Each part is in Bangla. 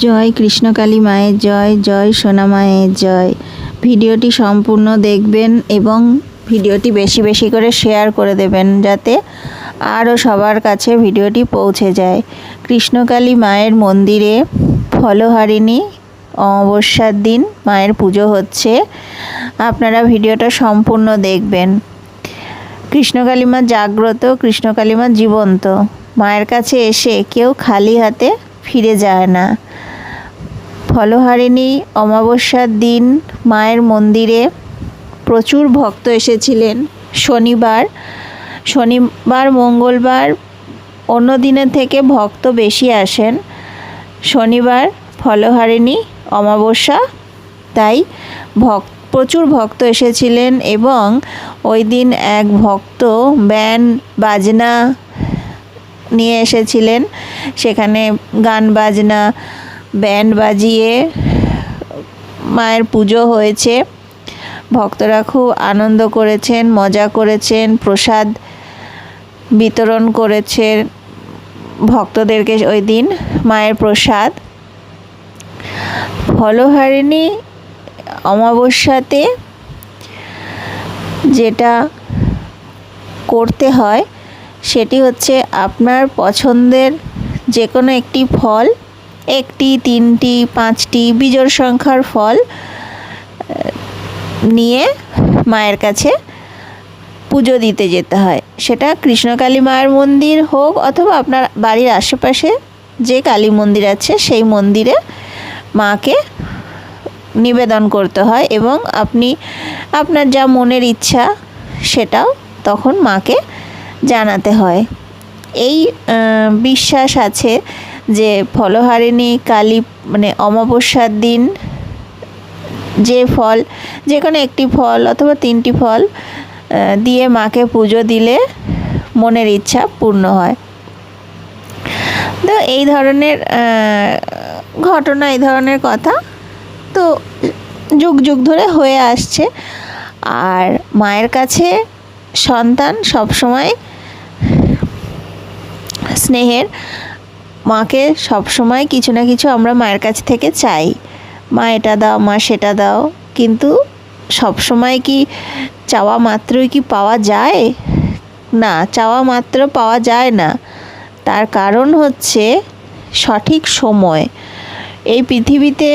জয় কৃষ্ণকালী মায়ের জয়, জয় সোনা মায়ের জয়। ভিডিওটি সম্পূর্ণ দেখবেন এবং ভিডিওটি বেশি বেশি করে শেয়ার করে দেবেন যাতে আরও সবার কাছে ভিডিওটি পৌঁছে যায়। কৃষ্ণকালী মায়ের মন্দিরে ফলহারিণী অমাবস্যার দিন মায়ের পুজো হচ্ছে, আপনারা ভিডিওটা সম্পূর্ণ দেখবেন। কৃষ্ণকালী মা জাগ্রত, কৃষ্ণকালী মা জীবন্ত। মায়ের কাছে এসে কেউ খালি হাতে ফিরে যায় না। ফলহারিণী অমাবস্যার দিন মায়ের মন্দিরে প্রচুর ভক্ত এসেছিলেন। শনিবার মঙ্গলবার অন্য দিনের থেকে ভক্ত বেশি আসেন। শনিবার ফলহারিণী অমাবস্যা, তাই প্রচুর ভক্ত এসেছিলেন এবং ওই দিন এক ভক্ত ব্যান্ড বাজনা নিয়ে এসেছিলেন। সেখানে গান বাজনা ব্যান্ড বাজিয়ে মায়ের পুজো হয়েছে। ভক্তরা খুব আনন্দ করেছেন, মজা করেছেন, প্রসাদ বিতরণ করেছেন ভক্তদেরকে ওই দিন মায়ের প্রসাদ। ফলহারিণী অমাবস্যাতে যেটা করতে হয় সেটি হচ্ছে আপনার পছন্দের যে কোনো একটি ফল, 1টি 3টি 5টি বিজোড় সংখ্যার ফল নিয়ে মায়ের কাছে পুজো দিতে যেতে হয়। সেটা কৃষ্ণকালী মায়ের মন্দির হোক অথবা আপনার বাড়ির আশেপাশে যে কালী মন্দির আছে সেই মন্দিরে মাকে নিবেদন করতে হয় এবং আপনি আপনার যা মনের ইচ্ছা সেটাও তখন মাকে জানাতে হয়। এই বিশ্বাস আছে যে ফলহারিণী কালী অমাবস্যার দিন যে ফল, যে কোনো একটি ফল অথবা 3টি ফল দিয়ে মাকে পুজো দিলে মনের ইচ্ছা পূর্ণ হয়। তো এই ধরনের ঘটনা, এই ধরনের কথা তো যুগ যুগ ধরে হয়ে আসছে। আর মায়ের কাছে সন্তান সবসময় স্নেহের। মাকে সবসময় কিছু না কিছু আমরা মায়ের কাছ থেকে চাই, মা এটা দাও, মা সেটা দাও। কিন্তু সবসময় কি চাওয়া মাত্রই কি পাওয়া যায়? না, চাওয়া মাত্র পাওয়া যায় না। তার কারণ হচ্ছে সঠিক সময়। এই পৃথিবীতে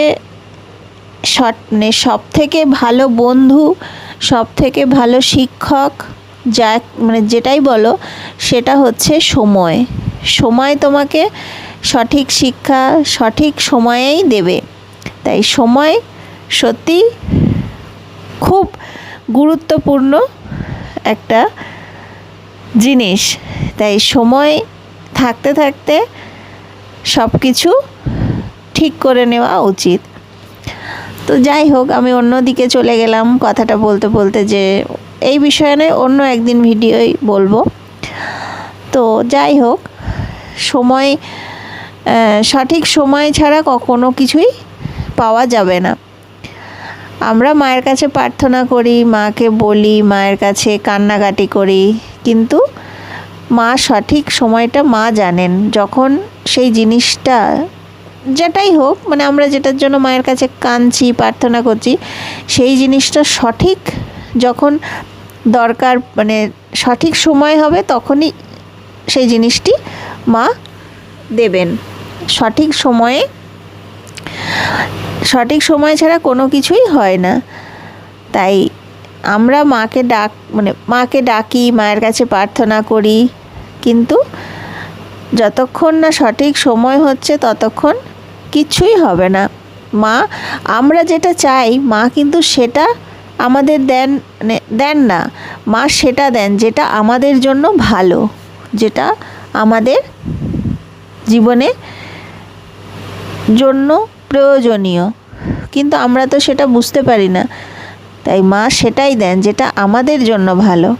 সব থেকে ভালো বন্ধু, সব থেকে ভালো শিক্ষক যেটাই বলো সেটা হচ্ছে সময়। সময় তোমাকে সঠিক শিক্ষা সঠিক সময়েই দেবে। তাই সময় সত্যি খুব গুরুত্বপূর্ণ একটা জিনিস। তাই সময় থাকতে থাকতে সব কিছু ঠিক করে নেওয়া উচিত। তো যাই হোক, আমি অন্যদিকে চলে গেলাম কথাটা বলতে বলতে, যে এই বিষয়ে নয়, অন্য একদিন ভিডিওই বলবো। তো যাই হোক, সময় সঠিক সময় ছাড়া কখনো কিছুই পাওয়া যাবে না। আমরা মায়ের কাছে প্রার্থনা করি, মাকে বলি, মায়ের কাছে কান্নাকাটি করি, কিন্তু মা সঠিক সময়টা মা জানেন। যখন সেই জিনিসটা যেটাই হোক, আমরা যেটার জন্য মায়ের কাছে কাঁদছি, প্রার্থনা করছি, সেই জিনিসটা সঠিক যখন দরকার, সঠিক সময় হবে, তখনই সেই জিনিসটি মা দেবেন। সঠিক সময় ছাড়া কোনো কিছুই হয় না। তাই আমরা মাকে ডাকি, মায়ের কাছে প্রার্থনা করি, কিন্তু যতক্ষণ না সঠিক সময় হচ্ছে ততক্ষণ কিছুই হবে না। আমরা যেটা চাই মা কিন্তু সেটা আমাদের দেন না। মা সেটা দেন যেটা আমাদের জন্য ভালো, যেটা আমাদের জীবনে জন্য প্রয়োজনীয়, কিন্তু আমরা তো সেটা বুঝতে পারি না। তাই মা সেটাই দেন যেটা আমাদের জন্য ভালো।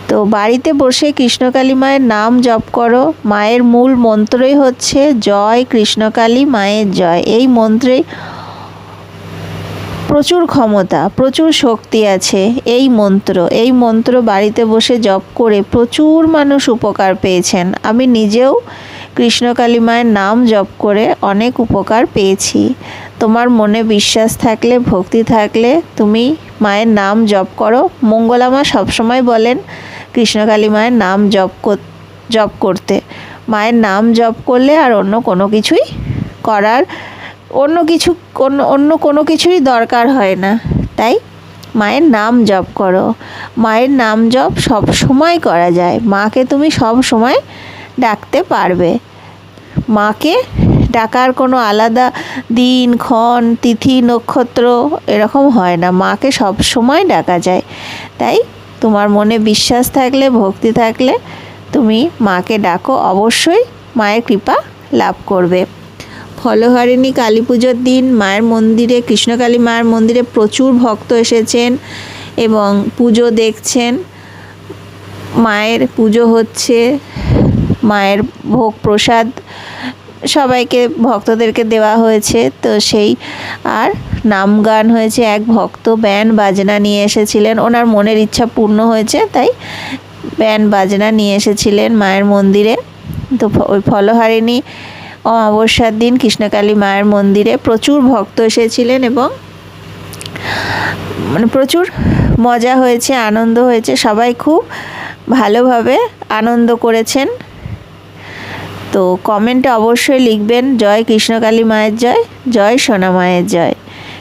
তো বাড়িতে বসে কৃষ্ণকালী মায়ের নাম জপ করো। মায়ের মূল মন্ত্রই হচ্ছে জয় কৃষ্ণকালী মায়ের জয়। এই মন্ত্রে প্রচুর ক্ষমতা, প্রচুর শক্তি আছে। এই মন্ত্র বাড়িতে বসে জপ করে প্রচুর মানুষ উপকার পেয়েছেন। আমি নিজেও কৃষ্ণকালী মায়ের নাম জপ করে অনেক উপকার পেয়েছি। তোমার মনে বিশ্বাস থাকলে, ভক্তি থাকলে তুমি মায়ের নাম জপ করো। মঙ্গলা মা সবসময় বলেন কৃষ্ণকালী মায়ের নাম জপ করতে। মায়ের নাম জপ করলে আর অন্য কোনো কিছুই করার অন্য কোনো কিছুরই দরকার হয় না। তাই মায়ের নাম জপ করো। মায়ের নাম জপ সব সময় করা যায়। মাকে তুমি সব সময় ডাকতে পারবে। মাকে ডাকার কোনো আলাদা দিন, ক্ষণ, তিথি, নক্ষত্র এরকম হয় না। মাকে সব সময় ডাকা যায়। তাই তোমার মনে বিশ্বাস থাকলে, ভক্তি থাকলে তুমি মাকে ডাকো, অবশ্যই মায়ের কৃপা লাভ করবে। ফলহারিণী কালী পুজোর দিন মায়ের মন্দিরে, কৃষ্ণকালী মায়ের মন্দিরে প্রচুর ভক্ত এসেছেন এবং পুজো দেখছেন। মায়ের পুজো হচ্ছে, মায়ের ভোগ প্রসাদ সবাইকে, ভক্তদেরকে দেওয়া হয়েছে। তো সেই আর নাম গান হয়েছে। এক ভক্ত ব্যান্ড বাজনা নিয়ে এসেছিলেন, ওনার মনের ইচ্ছা পূর্ণ হয়েছে, তাই ব্যান্ড বাজনা নিয়ে এসেছিলেন মায়ের মন্দিরে। তো ওই ফলহারিণী অমাবস্যার দিন কৃষ্ণকালী মায়ের মন্দিরে প্রচুর ভক্ত এসেছিলেন এবং প্রচুর মজা হয়েছে, আনন্দ হয়েছে। সবাই খুব ভালোভাবে আনন্দ করেছেন। তো কমেন্টে অবশ্যই লিখবেন জয় কৃষ্ণকালী মায়ের জয়, জয় সোনা মায়ের জয়।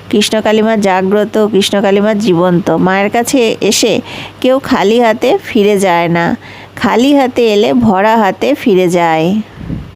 কৃষ্ণকালী মা জাগ্রত, কৃষ্ণকালী মা জীবন্ত। মায়ের কাছে এসে কেউ খালি হাতে ফিরে যায় না। খালি হাতে এলে ভরা হাতে ফিরে যায়।